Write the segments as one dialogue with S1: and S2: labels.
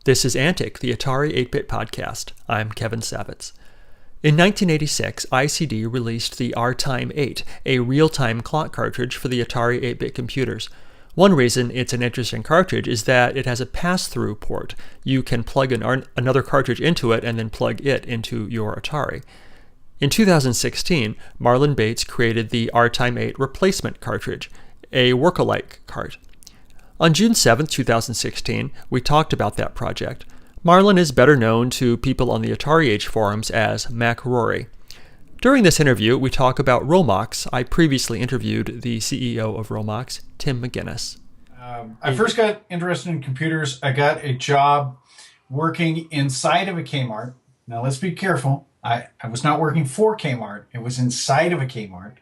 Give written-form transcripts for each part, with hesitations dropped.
S1: This is Antic, the Atari 8-Bit podcast. I'm Kevin Savitz. In 1986, ICD released the RTime 8, a real-time clock cartridge for the Atari 8-bit computers. One reason it's an interesting cartridge is that it has a pass-through port. You can plug another cartridge into it and then plug it into your Atari. In 2016, Marlin Bates created the RTime 8 Replacement Cartridge, a workalike cart. On June 7, 2016, we talked about that project. Marlin is better known to people on the AtariAge forums as MacRorie. During this interview, we talk about Romox. I previously interviewed the CEO of Romox, Tim McGuinness.
S2: I first got interested in computers. I got a job working inside of a Kmart. Now, let's be careful. I was not working for Kmart. It was inside of a Kmart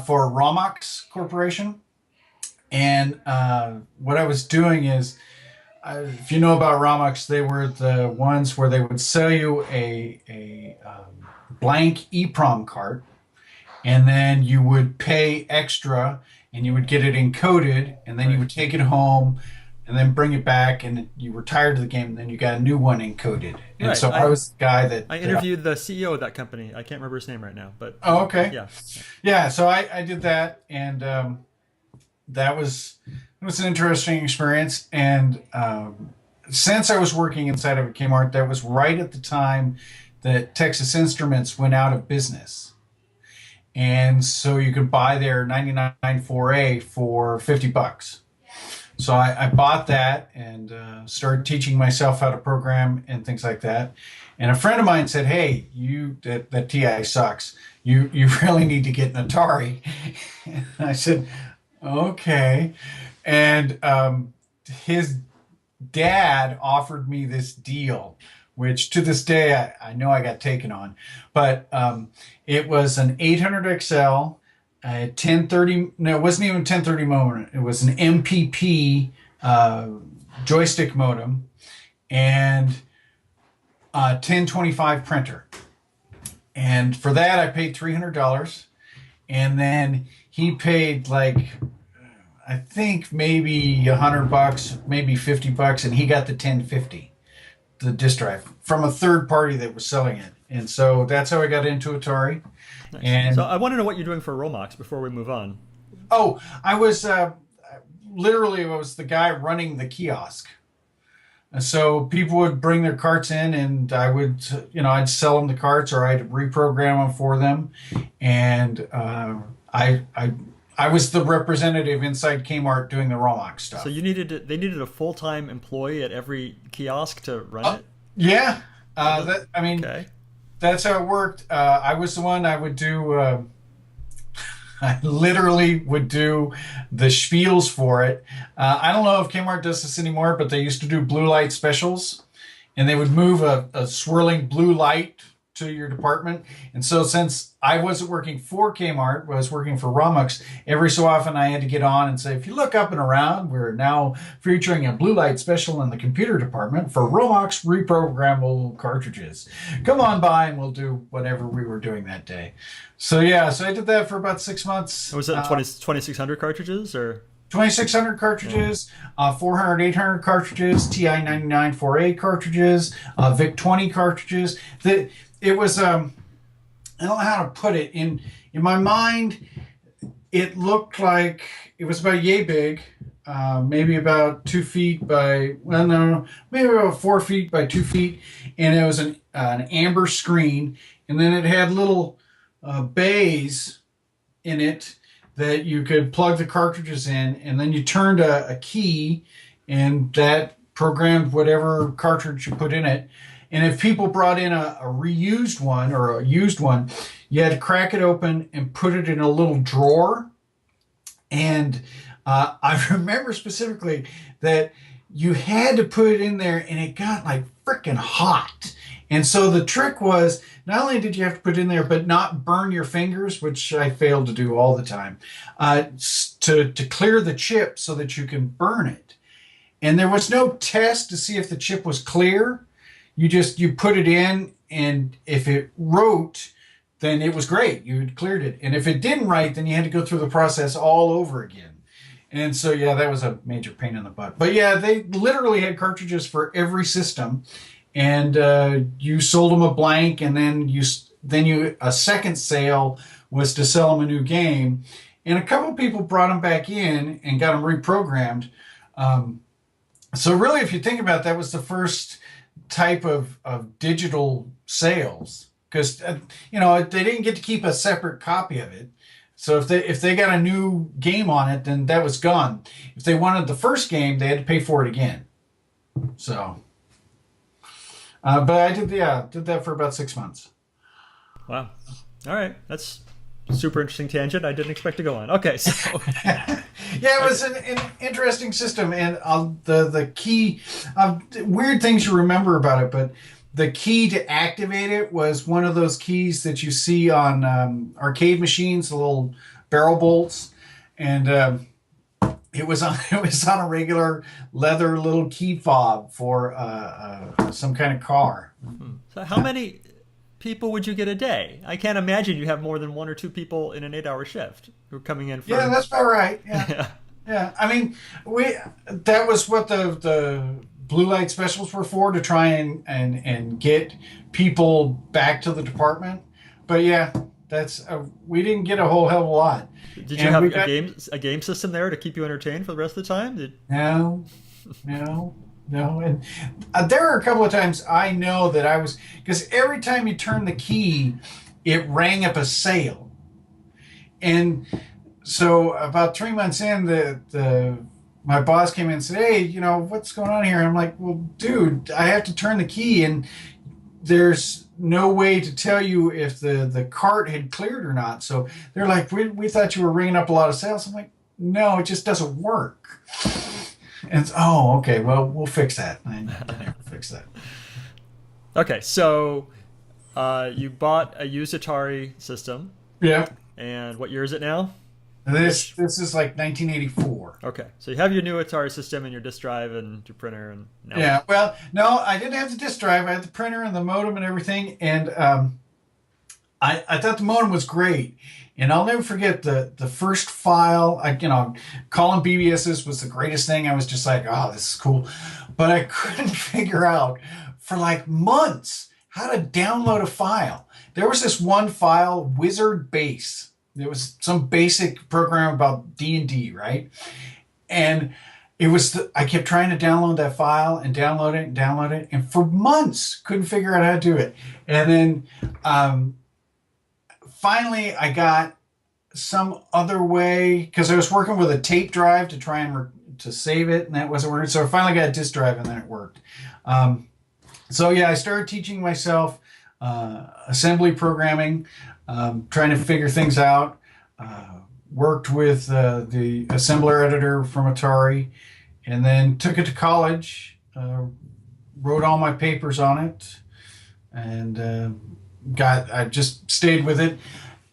S2: for Romox Corporation. And what I was doing is, if you know about Romox, they were the ones where they would sell you a blank EEPROM card, and then you would pay extra, and you would get it encoded, and then you would take it home, and then bring it back, and you were tired of the game, and then you got a new one encoded. And
S1: right.
S2: So I was the guy that...
S1: I interviewed the CEO of that company. I can't remember his name right now, but...
S2: Oh, okay.
S1: Yeah,
S2: so I did that, and... It was an interesting experience, and since I was working inside of a Kmart, that was right at the time that Texas Instruments went out of business, and so you could buy their 99 4A for $50. So I bought that and started teaching myself how to program and things like that. And a friend of mine said, "Hey, that TI sucks. You really need to get an Atari." And I said, "Okay." And his dad offered me this deal, which to this day I know I got taken on. But it was an 800 XL, a 1030. No, it wasn't even 1030 modem. It was an MPP joystick modem and a 1025 printer. And for that, I paid $300. And then he paid I think maybe $100, maybe $50, and he got the 1050, the disk drive, from a third party that was selling it. And so that's how I got into Atari.
S1: Nice.
S2: And
S1: so I want to know what you're doing for Romox before we move on.
S2: Oh, I was literally the guy running the kiosk. And so people would bring their carts in, and I would, I'd sell them the carts, or I'd reprogram them for them. And I was the representative inside Kmart doing the Romox stuff.
S1: So they needed a full-time employee at every kiosk to run it?
S2: Yeah.
S1: Okay.
S2: That's how it worked. I was the one I would do, I literally would do the spiels for it. I don't know if Kmart does this anymore, but they used to do blue light specials, and they would move a swirling blue light to your department. And so since I wasn't working for Kmart, I was working for Romox, every so often I had to get on and say, "If you look up and around, we're now featuring a blue light special in the computer department for Romox reprogrammable cartridges. Come on by and we'll do whatever we were doing that day." So I did that for about 6 months.
S1: Was it 2600 cartridges or?
S2: 2600 cartridges, 400, 800 cartridges, TI 99 4A cartridges, VIC-20 cartridges. It was, I don't know how to put it. In my mind, it looked like it was about yay big, maybe about 2 feet by, maybe about 4 feet by 2 feet. And it was an amber screen. And then it had little bays in it that you could plug the cartridges in. And then you turned a key, and that programmed whatever cartridge you put in it. And if people brought in a reused one or a used one, you had to crack it open and put it in a little drawer. And I remember specifically that you had to put it in there, and it got freaking hot. And so the trick was, not only did you have to put it in there, but not burn your fingers, which I failed to do all the time, to clear the chip so that you can burn it. And there was no test to see if the chip was clear. You put it in, and if it wrote, then it was great. You had cleared it. And if it didn't write, then you had to go through the process all over again. And so, yeah, that was a major pain in the butt. But yeah, they literally had cartridges for every system, and you sold them a blank, and then a second sale was to sell them a new game, and a couple people brought them back in and got them reprogrammed. Um, so really, if you think about it, that was the first type of digital sales because they didn't get to keep a separate copy of it. So if they got a new game on it, then that was gone. If they wanted the first game, they had to pay for it again. So, but I did that for about 6 months.
S1: Wow. All right. That's super interesting tangent. I didn't expect to go on. Okay. So
S2: Yeah, it was an interesting system, and the key, weird things you remember about it, but the key to activate it was one of those keys that you see on arcade machines, the little barrel bolts, and it was on a regular leather little key fob for some kind of car.
S1: so how many people would you get a day? I can't imagine you have more than one or two people in an 8-hour shift who are coming in for.
S2: Yeah, that's about right. Yeah.
S1: Yeah.
S2: Yeah, I mean, that was what the blue light specials were for, to try and get people back to the department. But yeah, we didn't get a whole hell of a lot.
S1: Did you have a game system there to keep you entertained for the rest of the time?
S2: No, no, no. And there were a couple of times I know that because every time you turn the key, it rang up a sale. And so about 3 months in, my boss came in and said, "Hey, what's going on here?" I'm like, "Well, dude, I have to turn the key, and there's no way to tell you if the cart had cleared or not." So they're like, "We thought you were ringing up a lot of sales." I'm like, "No, it just doesn't work." And okay, well, we'll fix that. I never fix that.
S1: Okay, so you bought a used Atari system.
S2: Yeah.
S1: And what year is it now?
S2: This is like 1984.
S1: Okay, so you have your new Atari system and your disk drive and your printer and now.
S2: Yeah, well, no, I didn't have the disk drive. I had the printer and the modem and everything, and I thought the modem was great. And I'll never forget the first file. Calling BBSs was the greatest thing. I was just like, "Oh, this is cool," but I couldn't figure out for like months how to download a file. There was this one file, Wizard Base. There was some basic program about D&D, right? And it was I kept trying to download that file and download it, and for months couldn't figure out how to do it. And then finally I got some other way, because I was working with a tape drive to try and to save it, and that wasn't working. So I finally got a disk drive, and then it worked. So yeah, I started teaching myself assembly programming. Trying to figure things out. Worked with the assembler editor from Atari, and then took it to college. Wrote all my papers on it, and I just stayed with it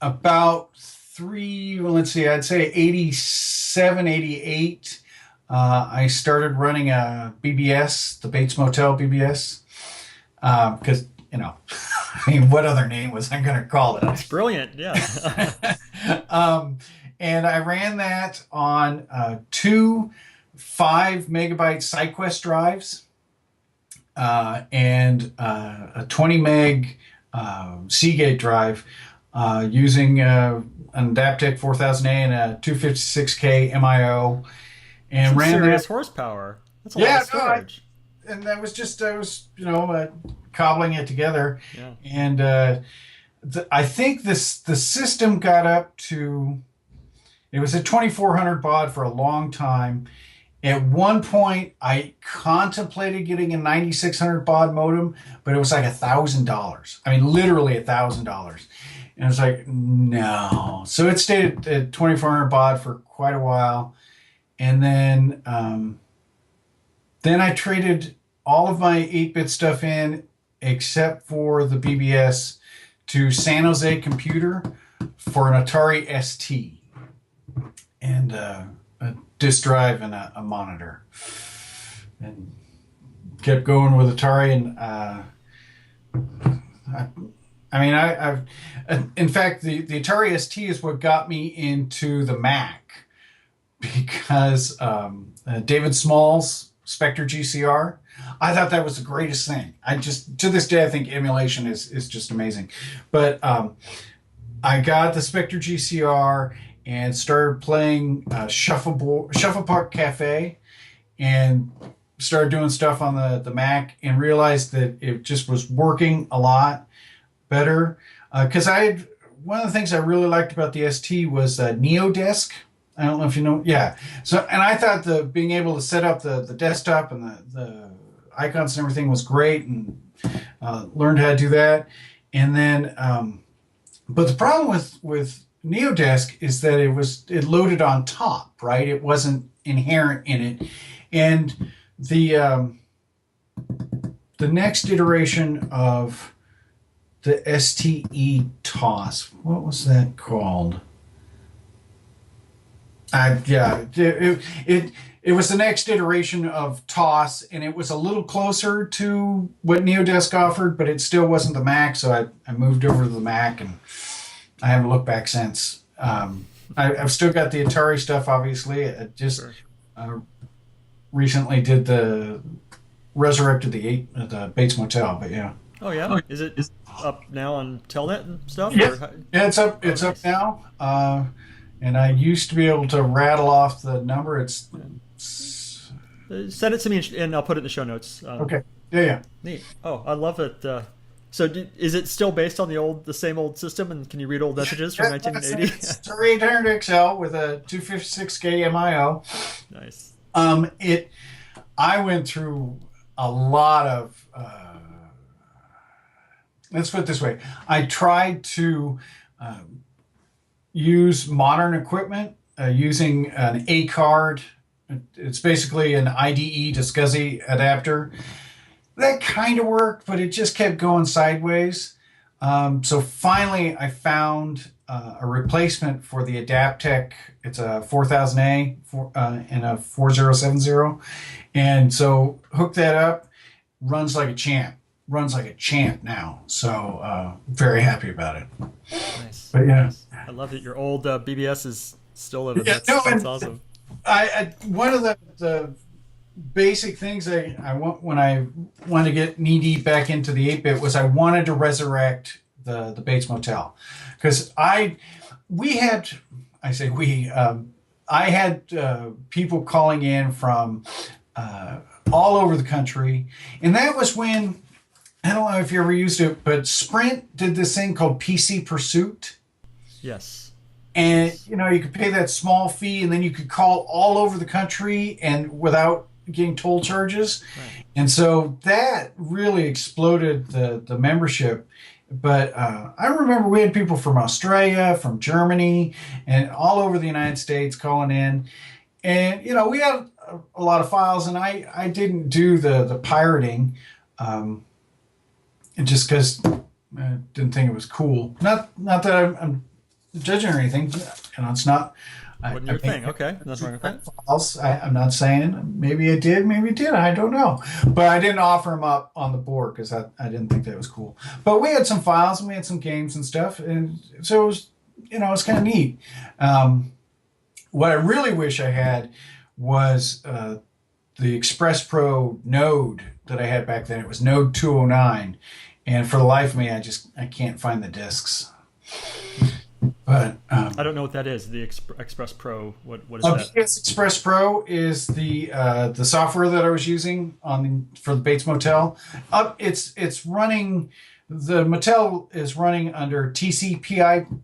S2: about I'd say 87, 88. I started running a BBS, the Bates Motel BBS, because I mean, what other name was I going to call it?
S1: That's brilliant, yeah.
S2: And I ran that on two 5-megabyte SideQuest drives and a 20 meg Seagate drive using an Adaptec 4000A and a 256K MIO. And
S1: some
S2: ran
S1: serious
S2: that
S1: horsepower. That's a lot of storage.
S2: And I was cobbling it together.
S1: Yeah.
S2: And I think the system got up to, it was at 2400 baud for a long time. At one point, I contemplated getting a 9600 baud modem, but it was like $1,000. I mean, literally $1,000. And I was like, no. So it stayed at 2400 baud for quite a while. And then I traded all of my 8-bit stuff in, except for the BBS, to San Jose Computer for an Atari ST and a disk drive and a monitor. And kept going with Atari. And I've in fact, the Atari ST is what got me into the Mac, because David Small's Spectre GCR. I thought that was the greatest thing. I just, to this day, I think emulation is just amazing. But I got the Spectre GCR and started playing Shufflepuck Cafe, and started doing stuff on the Mac, and realized that it just was working a lot better. Because one of the things I really liked about the ST was NeoDesk. I don't know if you know. Yeah. So, and I thought being able to set up the desktop and the icons and everything was great, and learned how to do that. And then, but the problem with NeoDesk is that it loaded on top, right? It wasn't inherent in it. And the next iteration of the STE TOS, what was that called? It was the next iteration of TOS, and it was a little closer to what NeoDesk offered, but it still wasn't the Mac, so I moved over to the Mac, and I haven't looked back since. I've still got the Atari stuff, obviously. I just recently resurrected the Bates Motel, but yeah.
S1: Oh yeah, is it up now on telnet and stuff?
S2: Yeah, it's up. It's up now. And I used to be able to rattle off the number.
S1: Send it to me and I'll put it in the show notes.
S2: Okay. Yeah.
S1: Neat. Oh, I love it. So is it still based on the same old system? And can you read old messages from 1980?
S2: It's Atari 800XL with a 256K MIO.
S1: Nice.
S2: I went through a lot of. Let's put it this way. I tried to use modern equipment using an A card. It's basically an IDE to SCSI adapter. That kind of worked, but it just kept going sideways. So finally, I found a replacement for the Adaptec. It's a 4000A and a 4070. And so hooked that up, runs like a champ. Runs like a champ now. So very happy about it.
S1: Nice.
S2: But yeah.
S1: Nice. I love that your old BBS is still living.
S2: Yeah,
S1: That's awesome.
S2: One of the basic things I want when I wanted to get knee deep back into the 8-bit was I wanted to resurrect the Bates Motel, because I had people calling in from all over the country, and that was when, I don't know if you ever used it, but Sprint did this thing called PC Pursuit.
S1: Yes.
S2: And, you could pay that small fee, and then you could call all over the country and without getting toll charges. Right. And so that really exploded the membership. But I remember we had people from Australia, from Germany, and all over the United States calling in. And, we had a lot of files, and I didn't do the pirating just because I didn't think it was cool. Not that I'm judging or anything. It's not.
S1: Wasn't your thing. Okay. That's wrong with that.
S2: Files. I'm not saying maybe it did, maybe it did. I don't know. But I didn't offer them up on the board because I didn't think that was cool. But we had some files and we had some games and stuff. And so it was, it's kind of neat. What I really wish I had was the Express Pro Node that I had back then. It was Node 209. And for the life of me, I can't find the discs. But
S1: I don't know what that is. The Express Pro. What is that?
S2: Yes, Express Pro is the software that I was using for the Bates Motel. It's running. The Motel is running under TCP/IP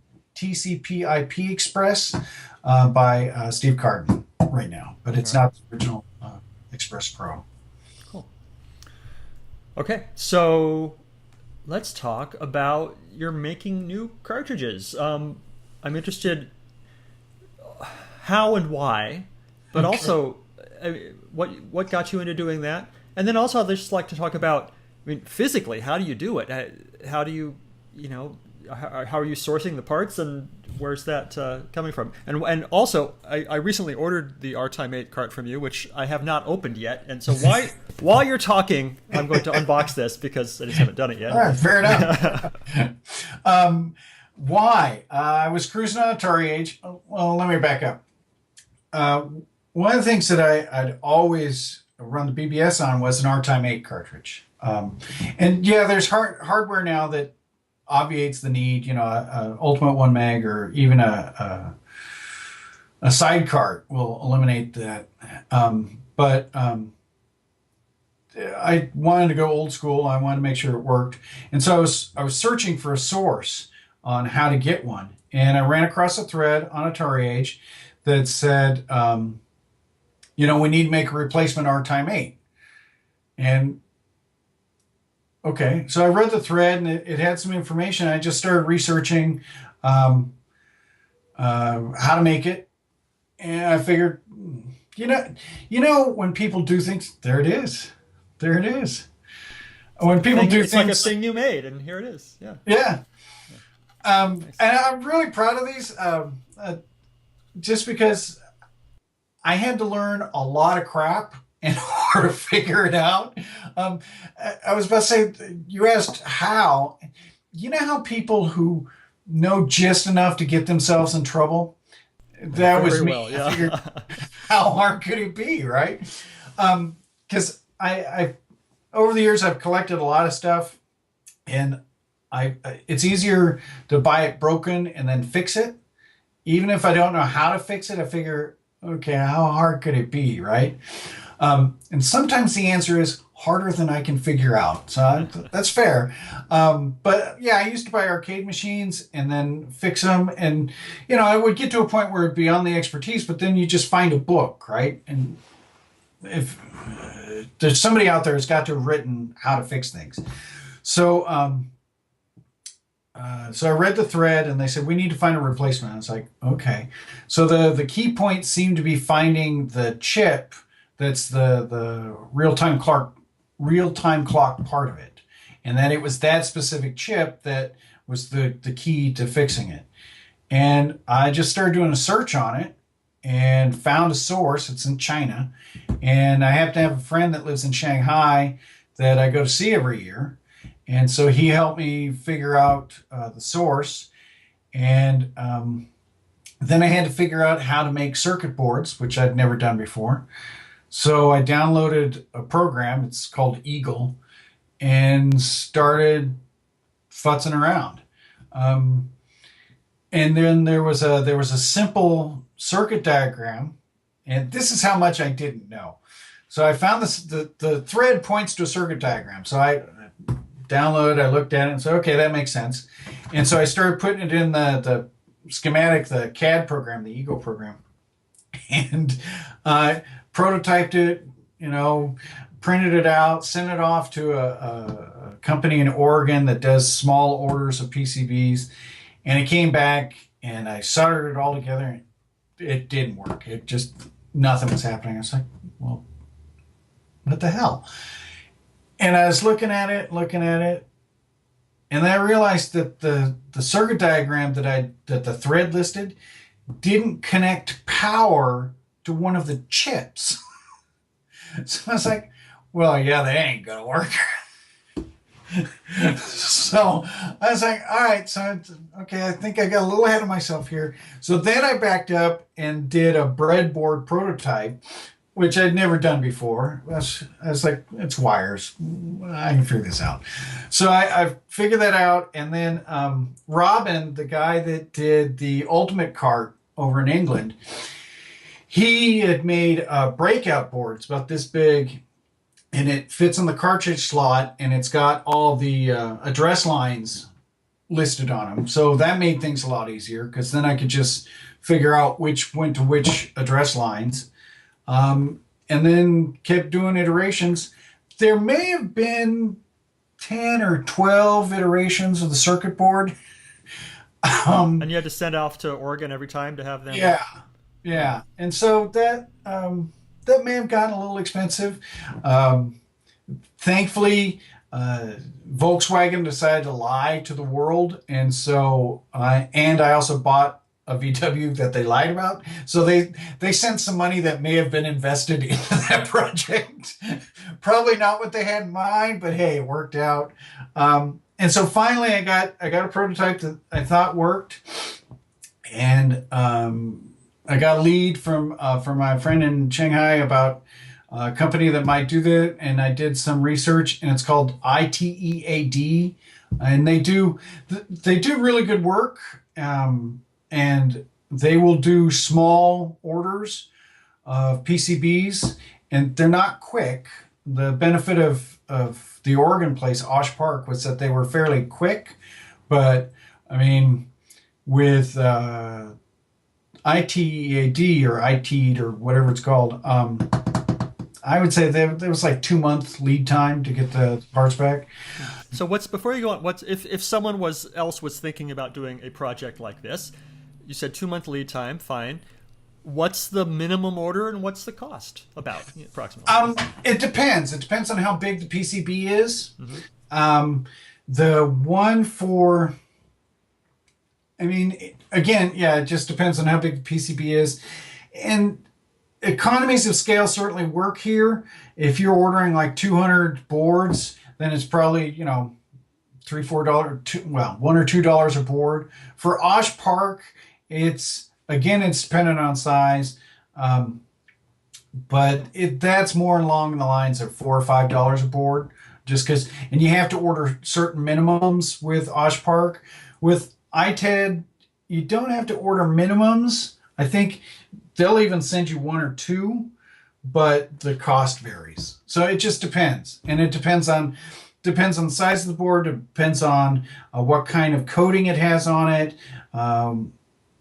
S2: Express by Steve Carden right now, but it's not the original Express Pro.
S1: Cool. Okay, so let's talk about you're making new cartridges. I'm interested how and why, but also what got you into doing that, and then also I'd just like to talk about, physically, how do you do it? How do you, how are you sourcing the parts, and where's that coming from? And also, I recently ordered the RTime 8 cart from you, which I have not opened yet, and so while you're talking, I'm going to unbox this because I just haven't done it yet.
S2: All right, fair enough. Why? I was cruising on AtariAge. Well, let me back up. uh, one of the things that I'd always run the BBS on was an RTime 8 cartridge. And yeah, there's hardware now that obviates the need, a Ultimate 1 Meg or even a side cart will eliminate that. But I wanted to go old school. I wanted to make sure it worked. And so I was searching for a source on how to get one. And I ran across a thread on AtariAge that said, we need to make a replacement RTime 8. And okay, so I read the thread and it had some information. I just started researching how to make it. And I figured, when people do things, there it is. There it is. When people do
S1: it's
S2: things,
S1: like a thing you made, and here it is. Yeah.
S2: Yeah.
S1: Nice.
S2: And I'm really proud of these, just because I had to learn a lot of crap in order to figure it out. I was about to say, you asked how. You know how people who know just enough to get themselves in trouble? That was
S1: Very
S2: me.
S1: well, yeah.
S2: I figured, how hard could it be, right? Because I over the years I've collected a lot of stuff, and it's easier to buy it broken and then fix it. Even if I don't know how to fix it, I figure, okay, how hard could it be, right? And sometimes the answer is harder than I can figure out. So that's fair. But yeah, I used to buy arcade machines and then fix them. And, I would get to a point where it'd be on the expertise, but then you just find a book, right? And if there's somebody out there who's got to have written how to fix things. So I read the thread and they said, we need to find a replacement. I was like, okay. So the key point seemed to be finding the chip that's the real-time clock part of it. And that it was that specific chip that was the key to fixing it. And I just started doing a search on it and found a source. It's in China. And I happen to have a friend that lives in Shanghai that I go to see every year. And so he helped me figure out the source. And then I had to figure out how to make circuit boards, which I'd never done before. So I downloaded a program, it's called Eagle, and started futzing around. And then there was a simple circuit diagram, and this is how much I didn't know. So I found this, the thread points to a circuit diagram. So I downloaded, I looked at it and said, okay, that makes sense. And so I started putting it in the schematic, the CAD program, the Eagle program, and prototyped it, printed it out, sent it off to a company in Oregon that does small orders of PCBs. And it came back and I soldered it all together and it didn't work. It just, nothing was happening. I was like, well, what the hell? And I was looking at it, and then I realized that the circuit diagram that the thread listed didn't connect power to one of the chips. So I was like, well, yeah, that ain't gonna work. So I was like, all right, so okay, I think I got a little ahead of myself here. So then I backed up and did a breadboard prototype, which I'd never done before. I was like, it's wires. I can figure this out. So I figured that out. And then Robin, the guy that did the Ultimate Cart over in England, he had made breakout boards about this big, and it fits in the cartridge slot, and it's got all the address lines listed on them. So that made things a lot easier because then I could just figure out which went to which address lines. And then kept doing iterations. There may have been 10 or 12 iterations of the circuit board.
S1: And you had to send off to Oregon every time to have them.
S2: Yeah. And so that may have gotten a little expensive. Thankfully, Volkswagen decided to lie to the world. And so, I also bought a VW that they lied about. So they sent some money that may have been invested into that project. Probably not what they had in mind, but hey, it worked out. And so finally I got a prototype that I thought worked. And I got a lead from my friend in Shanghai about a company that might do that, and I did some research, and it's called ITEAD, and they do really good work, and they will do small orders of PCBs, and they're not quick. The benefit of the Oregon place, Osh Park, was that they were fairly quick, but I mean, with ITEAD or ITEAD or whatever it's called, I would say there was like 2 month lead time to get the parts back.
S1: So what's before you go on? What's if someone else was thinking about doing a project like this? You said 2 month lead time, fine. What's the minimum order and what's the cost about approximately?
S2: It depends. It depends on how big the PCB is. The one for, I mean, again, yeah, it just depends on how big the PCB is, and economies of scale certainly work here. If you're ordering like 200 boards, then it's probably, $3, $4, $1 or $2 a board. For Osh Park, it's dependent on size, but that's more along the lines of $4 or $5 a board, just because. And you have to order certain minimums with Osh Park. With ITED, you don't have to order minimums. I think they'll even send you one or two, but the cost varies. So it just depends, and it depends on the size of the board. It depends on what kind of coating it has on it.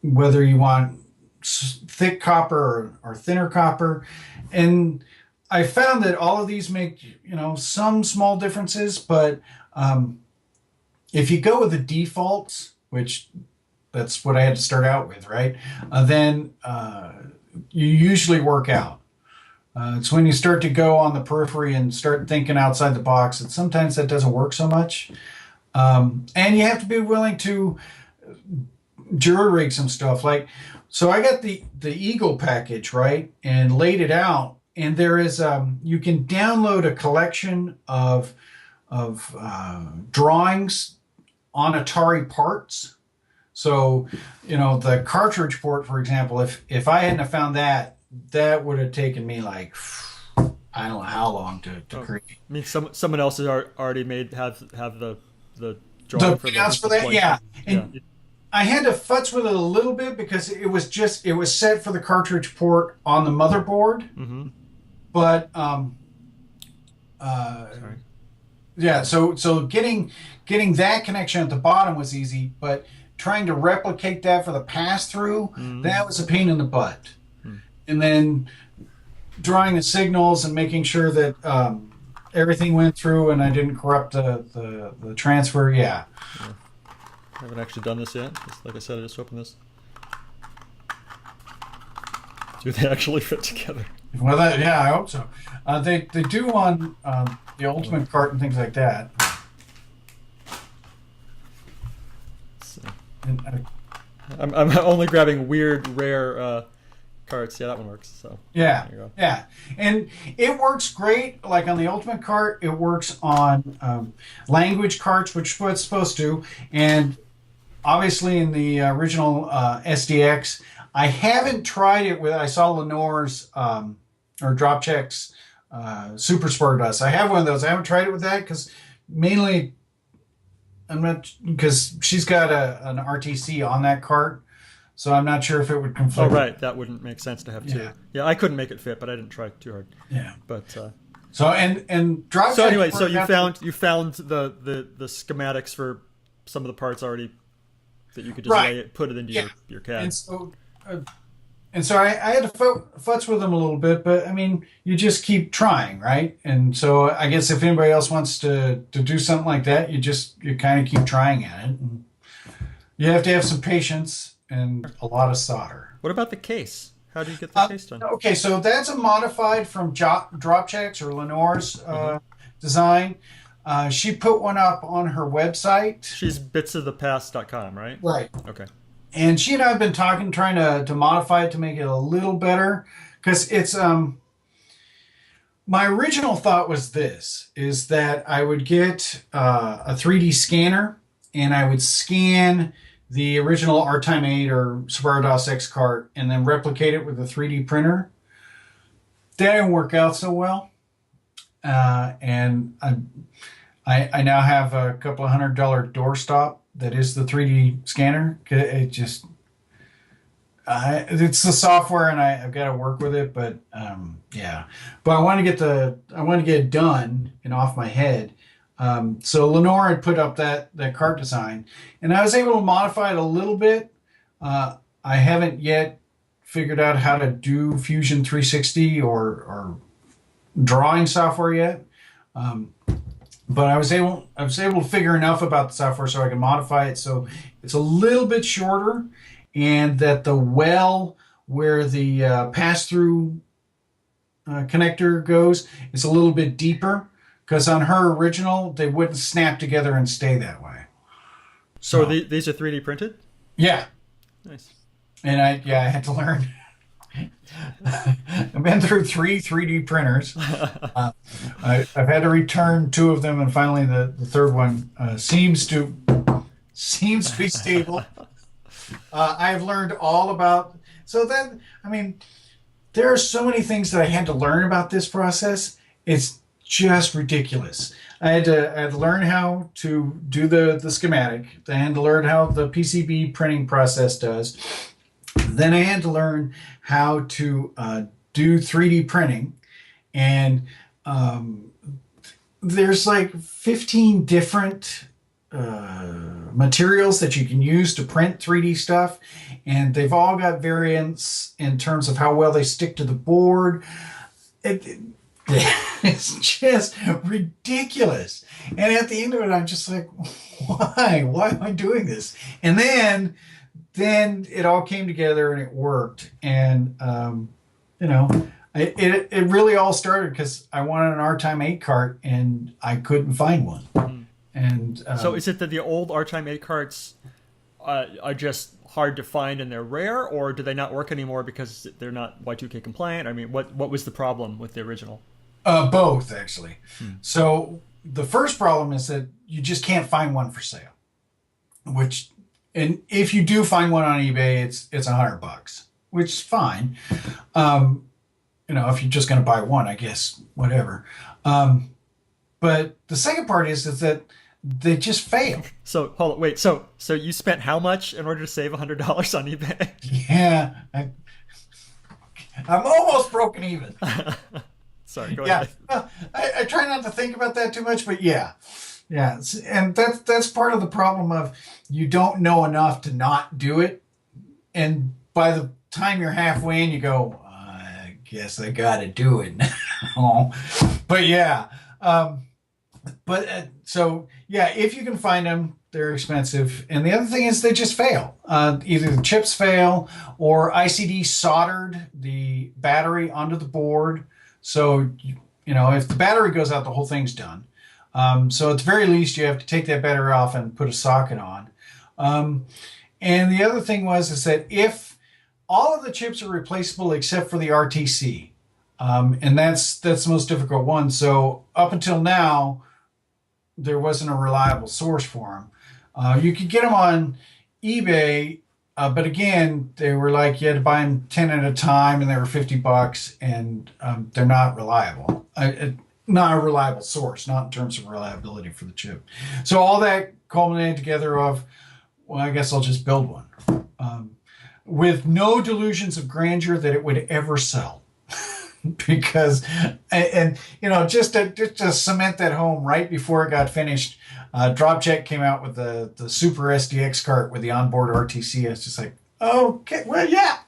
S2: Whether you want thick copper or thinner copper. And I found that all of these make, some small differences, but if you go with the defaults, which that's what I had to start out with, right? Then you usually work out. It's when you start to go on the periphery and start thinking outside the box that sometimes that doesn't work so much. And you have to be willing to jury rig some stuff. So I got the Eagle package, right, and laid it out, and there is you can download a collection of drawings on Atari parts. So the cartridge port, for example, if I hadn't have found that would have taken me like I don't know how long to create.
S1: I mean, someone else has already have the drawing for
S2: that, yeah. And I had to futz with it a little bit because it was set for the cartridge port on the motherboard.
S1: Mm-hmm.
S2: But yeah, so getting that connection at the bottom was easy, but trying to replicate that for the pass through, that was a pain in the butt. And then drawing the signals and making sure that everything went through and I didn't corrupt the transfer. Yeah.
S1: I haven't actually done this yet. Like I said, I just opened this. Do they actually fit together?
S2: Well, I hope so. They do on the Ultimate Cart and things like that. And,
S1: I'm only grabbing weird, rare carts. Yeah, that one works. So
S2: yeah,
S1: there you go.
S2: Yeah, and it works great. Like on the Ultimate Cart, it works on language carts, which is what it's supposed to, and obviously in the original SDX. I haven't tried it with. I saw Lenore's or DropCheck's Super Spardust. I have one of those. I haven't tried it with that because mainly I'm not because she's got an RTC on that cart. So I'm not sure if it would conflict.
S1: Oh, right. That wouldn't make sense to have two. Yeah, I couldn't make it fit, but I didn't try too hard.
S2: Yeah.
S1: But
S2: so and drop.
S1: So anyway, so you found the schematics for some of the parts already that you could just put it into your CAD.
S2: And so I had to futz with them a little bit, but I mean, you just keep trying, right? And so I guess if anybody else wants to do something like that, you kind of keep trying at it. And you have to have some patience and a lot of solder.
S1: What about the case? How do you get the case done?
S2: Okay, so that's a modified from DropCheck's or Lenore's design. She put one up on her website.
S1: She's bitsofthepast.com, right?
S2: Right.
S1: Okay.
S2: And she and I have been trying to modify it to make it a little better because it's my original thought was is that I would get a 3D scanner and I would scan the original RTime 8 or Sbarro DOS X cart and then replicate it with a 3D printer. That didn't work out so well. And I now have a couple of $100 doorstop that is the 3D scanner. It just, it's the software and I've got to work with it, but yeah. But I want to get it done and off my head. So Lenore had put up that cart design, and I was able to modify it a little bit. I haven't yet figured out how to do Fusion 360 or drawing software yet. But I was able to figure enough about the software so I can modify it so it's a little bit shorter, and that the well where the pass-through connector goes is a little bit deeper, because on her original they wouldn't snap together and stay that way.
S1: So these are 3D printed?
S2: Yeah.
S1: Nice.
S2: And I had to learn. I've been through 3 3D printers. I've had to return 2 of them, and finally the third one seems to be stable. I've learned all about. So then, I mean, there are so many things that I had to learn about this process. It's just ridiculous. I had to learn how to do the schematic. I had to learn how the PCB printing process does. Then I had to learn how to do 3D printing, and there's like 15 different materials that you can use to print 3D stuff, and they've all got variants in terms of how well they stick to the board. It's just ridiculous. And at the end of it, I'm just like, why am I doing this? And then it all came together and it worked. And, it really all started because I wanted an RTime 8 cart and I couldn't find one.
S1: Mm.
S2: And
S1: so is it that the old RTime 8 carts are just hard to find and they're rare, or do they not work anymore because they're not Y2K compliant? I mean, what was the problem with the original?
S2: Both, actually. So the first problem is that you just can't find one for sale, and if you do find one on eBay, it's $100, which is fine. If you're just going to buy one, I guess, whatever. But the second part is that they just fail.
S1: So hold on, wait. So you spent how much in order to save $100 on eBay?
S2: Yeah, I'm almost broken even.
S1: Sorry, go ahead.
S2: Well, I try not to think about that too much, but yeah. And that's part of the problem of you don't know enough to not do it, and by the time you're halfway in, you go, I guess I got to do it now. But yeah, if you can find them, they're expensive. And the other thing is they just fail. Either the chips fail or ICD soldered the battery onto the board. So, if the battery goes out, the whole thing's done. So at the very least, you have to take that battery off and put a socket on. And the other thing is that if all of the chips are replaceable except for the RTC, and that's the most difficult one. So up until now, there wasn't a reliable source for them. You could get them on eBay, but again, they were like you had to buy them 10 at a time, and they were $50, and they're not reliable. Not a reliable source, not in terms of reliability for the chip. So all that culminated together of, well, I guess I'll just build one, with no delusions of grandeur that it would ever sell. Because, just to cement that home, right before it got finished, Dropcheck came out with the Super SDX cart with the onboard RTC. I was just like, okay, well, yeah.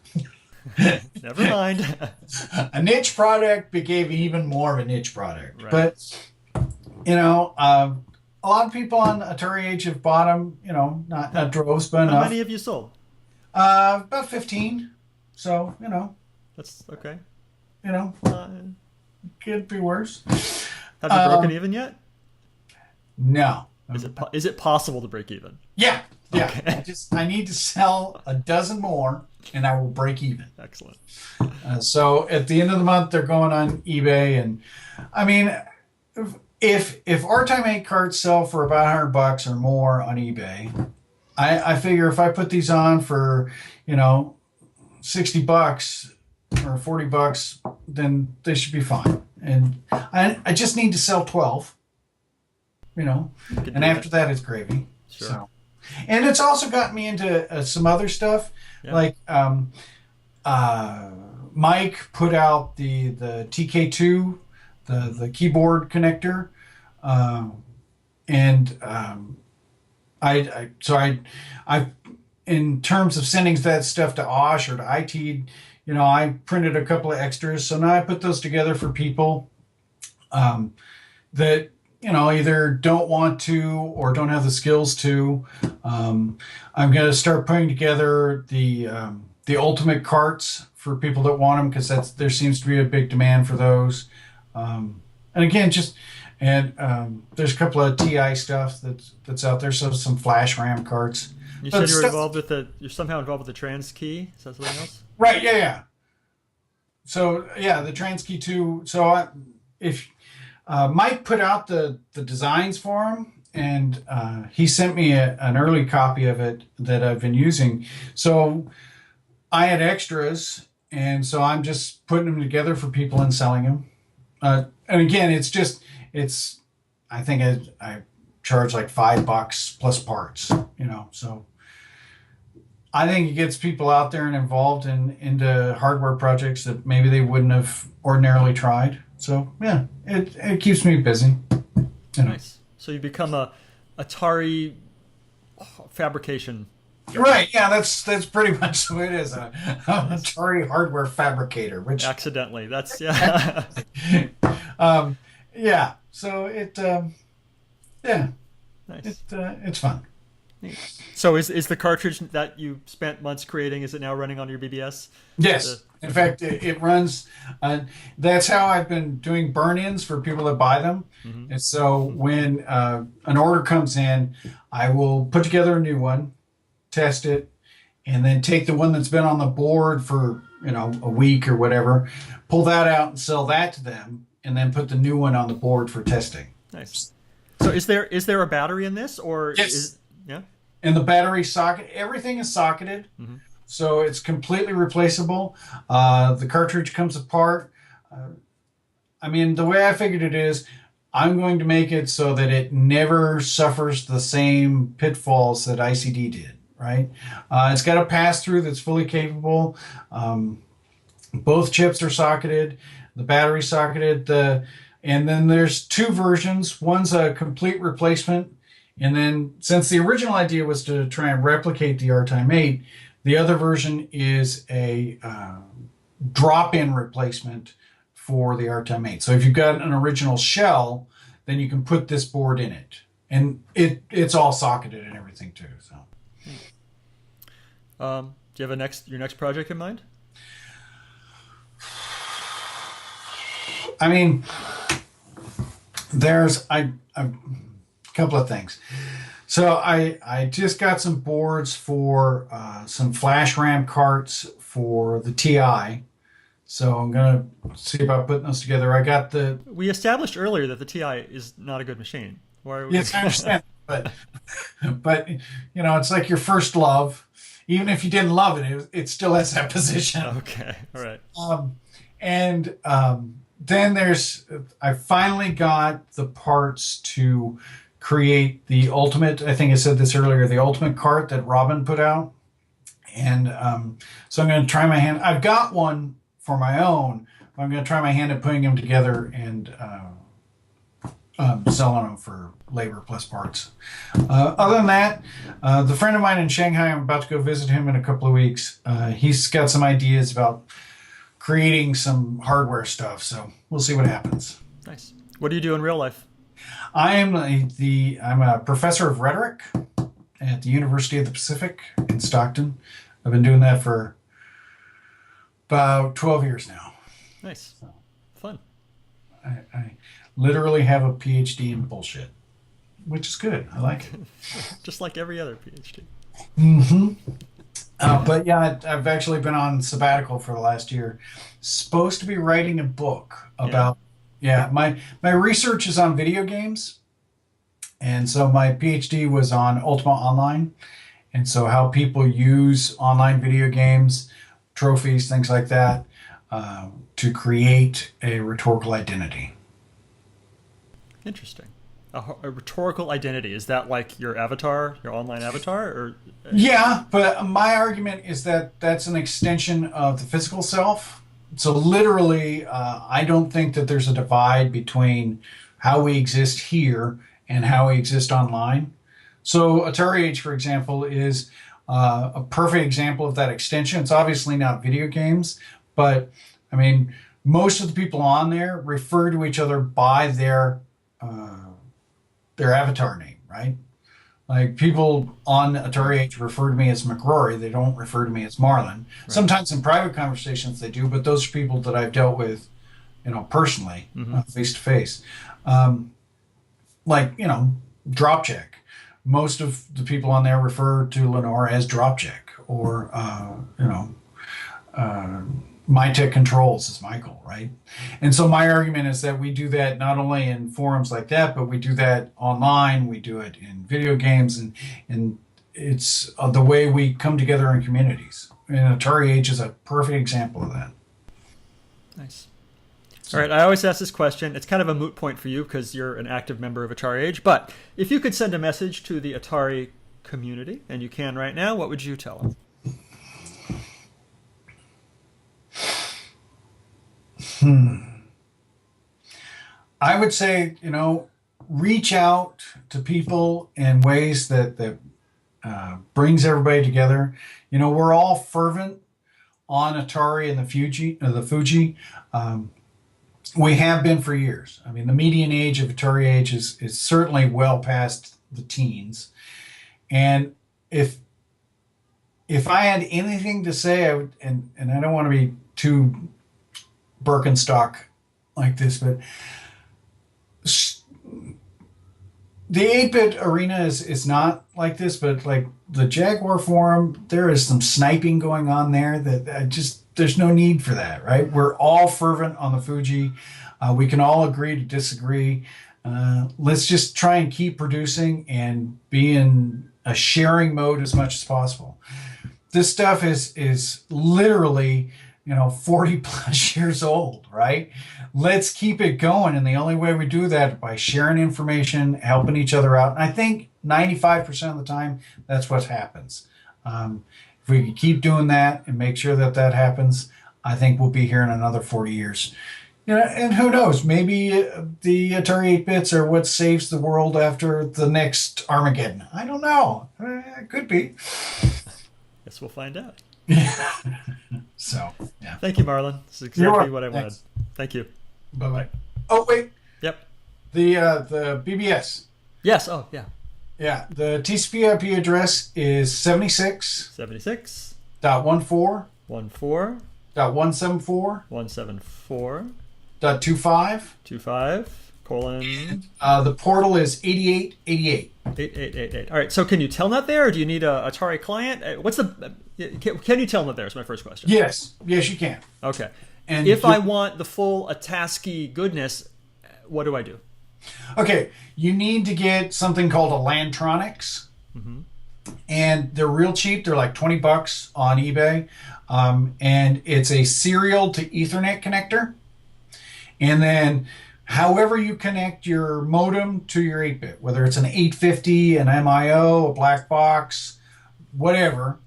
S1: Never mind.
S2: A niche product became even more of a niche product.
S1: Right.
S2: But, a lot of people on AtariAge have bought them, not droves, but enough.
S1: How many have you sold?
S2: About 15. So,
S1: That's okay.
S2: Could be worse.
S1: Have you broken even yet?
S2: No.
S1: Is it possible to break even?
S2: Yeah.
S1: Okay.
S2: I need to sell a dozen more, and I will break even.
S1: Excellent.
S2: So at the end of the month, they're going on eBay, and I mean, if RTime 8 carts sell for about $100 or more on eBay, I figure if I put these on for, you know, $60 or $40, then they should be fine. And I just need to sell 12, you know, and after that it's gravy.
S1: Sure.
S2: So, and it's also got me into some other stuff.
S1: Yeah.
S2: Like Mike put out the TK2, the keyboard connector, and I in terms of sending that stuff to Osh or to IT, you know, I printed a couple of extras. So now I put those together for people that, you know, either don't want to or don't have the skills to. I'm going to start putting together the ultimate carts for people that want them, because there seems to be a big demand for those. And again, there's a couple of TI stuff that's out there, so some flash RAM carts.
S1: You said you're somehow involved with the trans key. Is that something else?
S2: Right. Yeah. So yeah, the trans key too. So if Mike put out the designs for him, and he sent me an early copy of it that I've been using. So I had extras, and so I'm just putting them together for people and selling them. And again, I think I charge like $5 plus parts, you know, so I think it gets people out there and involved into hardware projects that maybe they wouldn't have ordinarily tried. So yeah, it keeps me busy. You know.
S1: Nice. So you become a Atari fabrication.
S2: Right. Yeah, that's pretty much the way it is. An Atari hardware fabricator, which
S1: accidentally. That's yeah.
S2: Yeah. So yeah,
S1: Nice.
S2: It's fun.
S1: So is the cartridge that you spent months creating, is it now running on your BBS?
S2: Yes. In fact, it runs. That's how I've been doing burn-ins for people that buy them. Mm-hmm. And so when an order comes in, I will put together a new one, test it, and then take the one that's been on the board for, you know, a week or whatever, pull that out and sell that to them, and then put the new one on the board for testing.
S1: Nice. So is there a battery in this, or
S2: yes.
S1: Yeah?
S2: And the battery socket, everything is socketed. Mm-hmm. So it's completely replaceable. The cartridge comes apart. I mean, the way I figured it is, I'm going to make it so that it never suffers the same pitfalls that ICD did, right? It's got a pass-through that's fully capable. Both chips are socketed. The battery socketed. And then there's two versions. One's a complete replacement. And then since the original idea was to try and replicate the RTime 8, the other version is a drop-in replacement for the RTime 8. So if you've got an original shell, then you can put this board in it. And it's all socketed and everything too. So,
S1: do you have your next project in mind?
S2: I mean, there's a couple of things. So I just got some boards for some flash RAM carts for the TI. So I'm going to see about putting those together. We
S1: established earlier that the TI is not a good machine. Why are we...
S2: Yes, I understand. but you know, it's like your first love. Even if you didn't love it, it still has that position.
S1: Okay, all right.
S2: Then I finally got the parts to create the ultimate, I think I said this earlier, the ultimate cart that Robin put out. And so I'm going to try my hand. I've got one for my own. I'm going to try my hand at putting them together and selling them for labor plus parts. Other than that, the friend of mine in Shanghai, I'm about to go visit him in a couple of weeks. He's got some ideas about creating some hardware stuff. So we'll see what happens.
S1: Nice. What do you do in real life?
S2: I'm a professor of rhetoric at the University of the Pacific in Stockton. I've been doing that for about 12 years now.
S1: Nice. Fun.
S2: I literally have a PhD in bullshit, which is good. I like it.
S1: Just like every other PhD.
S2: Mm-hmm. But yeah, I've actually been on sabbatical for the last year. Supposed to be writing a book about... Yeah, my research is on video games, and so my PhD was on Ultima Online, And so how people use online video games, trophies, things like that, to create a rhetorical identity.
S1: Interesting. A rhetorical identity, is that like your avatar, your online avatar, or?
S2: Yeah, but my argument is that that's an extension of the physical self. So literally, I don't think that there's a divide between how we exist here and how we exist online. So AtariAge, for example, is a perfect example of that extension. It's obviously not video games, but I mean, most of the people on there refer to each other by their avatar name, right? Like people on AtariAge refer to me as MacRorie. They don't refer to me as Marlin. Right. Sometimes in private conversations they do, but those are people that I've dealt with, personally, face to face. Like, Dropcheck. Most of the people on there refer to Lenore as Dropcheck, or My Tech Controls is Michael, right? And so my argument is that we do that not only in forums like that, but we do that online. We do it in video games, and it's the way we come together in communities. And AtariAge is a perfect example of that.
S1: Nice. All right, I always ask this question. It's kind of a moot point for you because you're an active member of AtariAge, but if you could send a message to the Atari community, and you can right now, what would you tell them?
S2: I would say, reach out to people in ways that brings everybody together. We're all fervent on Atari and the Fuji. We have been for years. I mean, the median age of AtariAge is certainly well past the teens. And if I had anything to say, I would, and I don't want to be too Birkenstock like this, but the 8-bit arena is not like this, but like the Jaguar forum, there is some sniping going on there that there's no need for that, right? We're all fervent on the Fuji. We can all agree to disagree. Let's just try and keep producing and be in a sharing mode as much as possible. This stuff is literally 40 plus years old, right? Let's keep it going. And the only way we do that is by sharing information, helping each other out. And I think 95% of the time, that's what happens. If we can keep doing that and make sure that happens, I think we'll be here in another 40 years. And who knows, maybe the Atari 8-bits are what saves the world after the next Armageddon. I don't know. It could be.
S1: Guess we'll find out.
S2: So, yeah.
S1: Thank you, Marlon. This is exactly what I wanted. Thank you.
S2: Bye-bye. Oh, wait.
S1: Yep.
S2: The BBS.
S1: Yes. Oh, yeah.
S2: Yeah. The TCP IP address is 76.
S1: 76.
S2: .14.
S1: 14.
S2: .174.
S1: 174.
S2: .25.
S1: 25. Colon.
S2: The portal is 8888.
S1: 8888. All right. So can you telnet there, or do you need a Atari client? What's the? Can you telnet there? Is my first question.
S2: Yes. Yes, you can.
S1: Okay. And if I want the full ATASCII goodness, what do I do?
S2: Okay, you need to get something called a Landtronics, and they're real cheap. They're like $20 on eBay, and it's a serial to Ethernet connector. And then, however you connect your modem to your 8-bit, whether it's an 850, an MIO, a black box, whatever,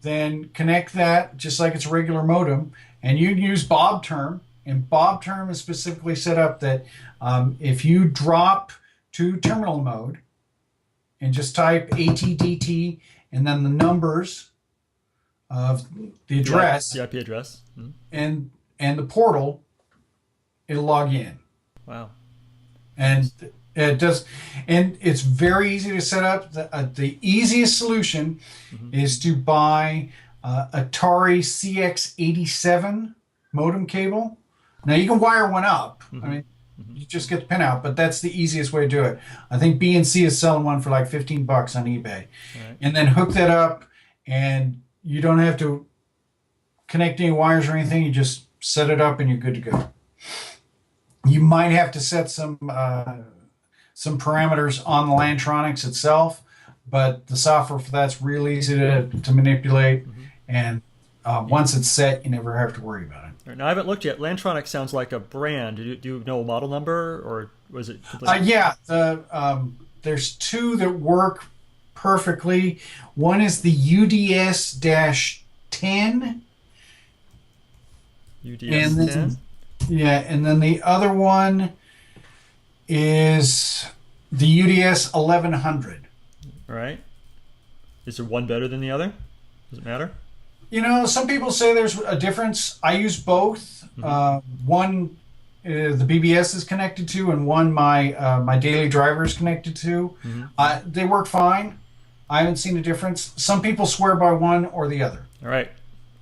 S2: then connect that just like it's a regular modem, and you can use Bob term. And Bob term is specifically set up that if you drop to terminal mode and just type ATDT and then the numbers of the address,
S1: the IP address,
S2: and the portal, it'll log in.
S1: Wow.
S2: And it does, and it's very easy to set up. The easiest solution is to buy Atari CX87 modem cable. Now you can wire one up. I mean, you just get the pin out, but that's the easiest way to do it. I think B&C is selling one for like $15 on eBay. Right. And then hook that up, and you don't have to connect any wires or anything. You just set it up and you're good to go. You might have to set some parameters on the Landtronics itself, but the software for that's real easy to manipulate. And once it's set, you never have to worry about it.
S1: Now, I haven't looked yet. Landtronic sounds like a brand. Do you know a model number, or was it completely?
S2: Yeah, there's two that work perfectly. One is the UDS-10,
S1: UDS
S2: and
S1: 10?
S2: yeah, and then the other one is the UDS 1100.
S1: All right. Is there one better than the other? Does it matter?
S2: Some people say there's a difference. I use both. One the BBS is connected to, and one my daily driver is connected to. They work fine. I haven't seen a difference. Some people swear by one or the other.
S1: All right.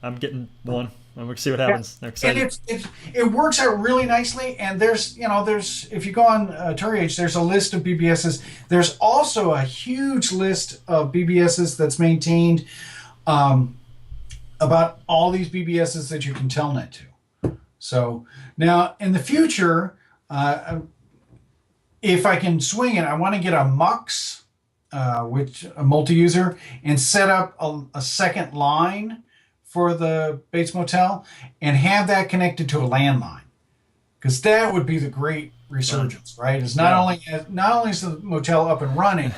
S1: I'm getting one. I'm going to see what happens. I'm
S2: And
S1: excited.
S2: it works out really nicely. And there's if you go on AtariAge, there's a list of BBSs. There's also a huge list of BBSs that's maintained about all these BBSs that you can telnet to. So now in the future, if I can swing it, I want to get a MUX, which a multi-user, and set up a second line for the Bates Motel and have that connected to a landline, because that would be the great resurgence, right? Is not only is the motel up and running,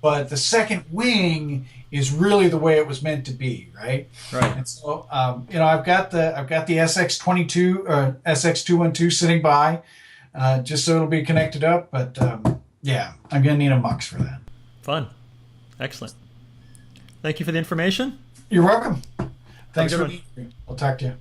S2: but the second wing is really the way it was meant to be, right?
S1: Right.
S2: And so, I've got the SX22 SX212 sitting by, just so it'll be connected up. But yeah, I'm gonna need a MUX for that.
S1: Fun. Excellent. Thank you for the information.
S2: You're welcome. Thanks
S1: good
S2: for
S1: one.
S2: being here. I'll talk to you.